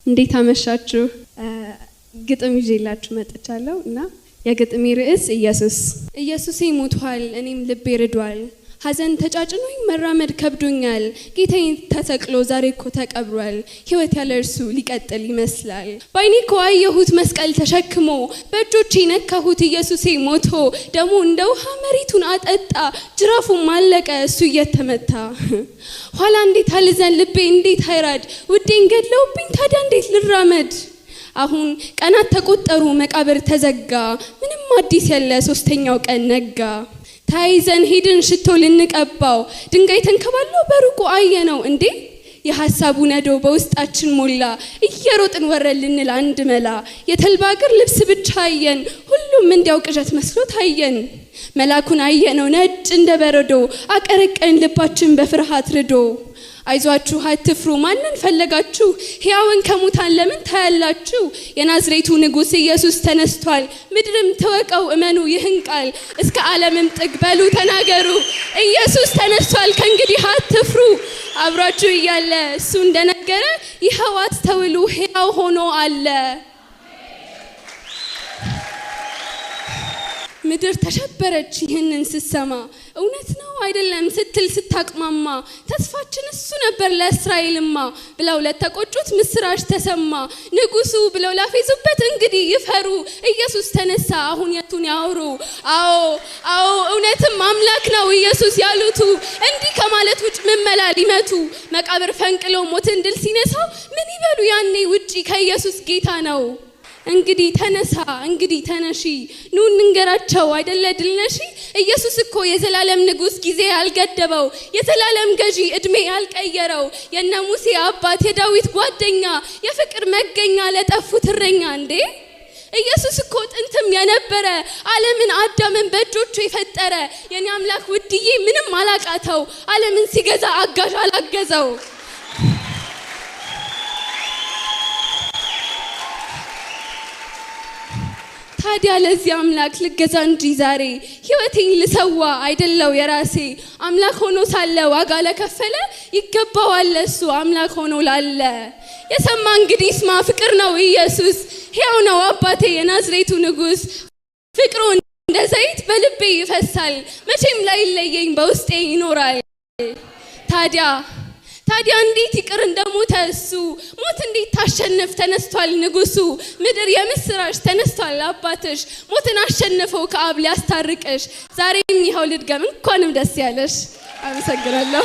እንዴት አመሻችሁ? ግጥም ይዤላችሁ መጥቻለሁ እና የግጥሜ ርዕስ ኢየሱስ ሞቷል እኔም ልቤ ርዷል። ሐዘን ተጫጭኖኝ መራመድ ከብዶኛል። ጌታዬ ተሰቅሎ ዛሬ እኮ ተቀብሯል። ሕይወት ያለ እርሱ ሊቀጥል ይመስላል። ባይኔ እኮ አየሁት መስቀል ተሸክሞ፣ በእጆቼ ነካሁት ኢየሱሴ ሞቶ። ደሙ እንደ ውሃ መሬቱን አጠጣ፣ ጅራፉም አለቀ እሱ እየተመታ። ኋላ እንዴት አልዘን ልቤ እንዴት አይራድ፣ ውዴን ገድለውብኝ ታዲያ እንዴት ልራመድ? አሁን ቀናት ተቆጠሩ መቃብር ተዘጋ፣ ምንም አዲስ የለ ሶስተኛው ቀን ነጋ። ታይዘን ሄድን ሽቶ ልንቀባው፣ ድንጋይ ተንከባሎ በሩቁ አየነው እንዴ። የሐሳቡ ነዶ በውስጣችን ሞላ፣ እየሮጥን ወረን ልንል አንድ መላ። የተልባ እግር ልብስ ብቻ አየን፣ ሁሉም እንዲያው ቅዠት መስሎ ታየን። መላኩን አየነው ነጭ እንደ በረዶ፣ አቀረቀን ልባችን በፍርሃት ርዶ። አይዟችሁ አትፍሩ ማንን ፈለጋችሁ፣ ሕያውን ከሙታን ለምን ታያላችሁ? የናዝሬቱ ንጉሥ ኢየሱስ ተነስቷል፣ ምድርም ተወቀው እመኑ ይህን ቃል። እስከ ዓለምም ጥግ በሉ ተናገሩ፣ ኢየሱስ ተነስቷል ከእንግዲህ አትፍሩ። አብራችሁ እያለ እሱ እንደነገረ ይኸው አስተውሉ፣ ሕያው ሆኖ አለ። ምድር ተሸበረች ይህንን ስትሰማ፣ እውነት ነው አይደለም ስትል ስታቅማማ። ተስፋችን እሱ ነበር ለእስራኤልማ፣ ብለው ለተቆጩት ምስራች ተሰማ። ንጉሱ ብለው ላፌዙበት እንግዲህ ይፈሩ፣ ኢየሱስ ተነሳ አሁን የቱን ያወሩ? አዎ እውነትም አምላክ ነው ኢየሱስ ያሉቱ። እንዲህ ከማለት ውጭ ምን መላ ሊመቱ? መቃብር ፈንቅሎ ሞትን ድል ሲነሳው ምን ይበሉ ያኔ ውጪ ከኢየሱስ ጌታ ነው። እንግዲህ ተነሳ እንግዲህ ተነሺ፣ ኑ እንንገራቸው አይደለ ድል ነሺ። ኢየሱስ እኮ የዘላለም ንጉሥ ጊዜ ያልገደበው፣ የዘላለም ገዢ እድሜ ያልቀየረው፣ የነ ሙሴ አባት የዳዊት ጓደኛ፣ የፍቅር መገኛ ለጠፉት እረኛ። እንዴ ኢየሱስ እኮ ጥንትም የነበረ፣ ዓለምን አዳምን በእጆቹ የፈጠረ። የኔ አምላክ ውድዬ ምንም አላቃተው፣ ዓለምን ሲገዛ አጋዥ አላገዘው። ታዲያ ለዚህ አምላክ ልገዛ እንጂ ዛሬ፣ ሕይወቴን ልሰዋ አይደለው የራሴ። አምላክ ሆኖ ሳለ ዋጋ ለከፈለ፣ ይገባዋል እሱ አምላክ ሆኖ ላለ። የሰማ እንግዲህ ስማ፣ ፍቅር ነው ኢየሱስ፣ ሕያው ነው አባቴ የናዝሬቱ ንጉሥ። ፍቅሩ እንደ ዘይት በልቤ ይፈሳል፣ መቼም ላይለየኝ በውስጤ ይኖራል። ታዲያ እንዴት ይቅር እንደሞተ እሱ፣ ሞት እንዴት ታሸንፍ ተነስቷል ንጉሱ። ምድር የምስራች ተነስቷል አባትሽ፣ ሞትን አሸንፈው ከአብ ሊያስታርቅሽ። ዛሬም ይኸው ልድገም እንኳንም ደስ ያለሽ። አመሰግናለሁ።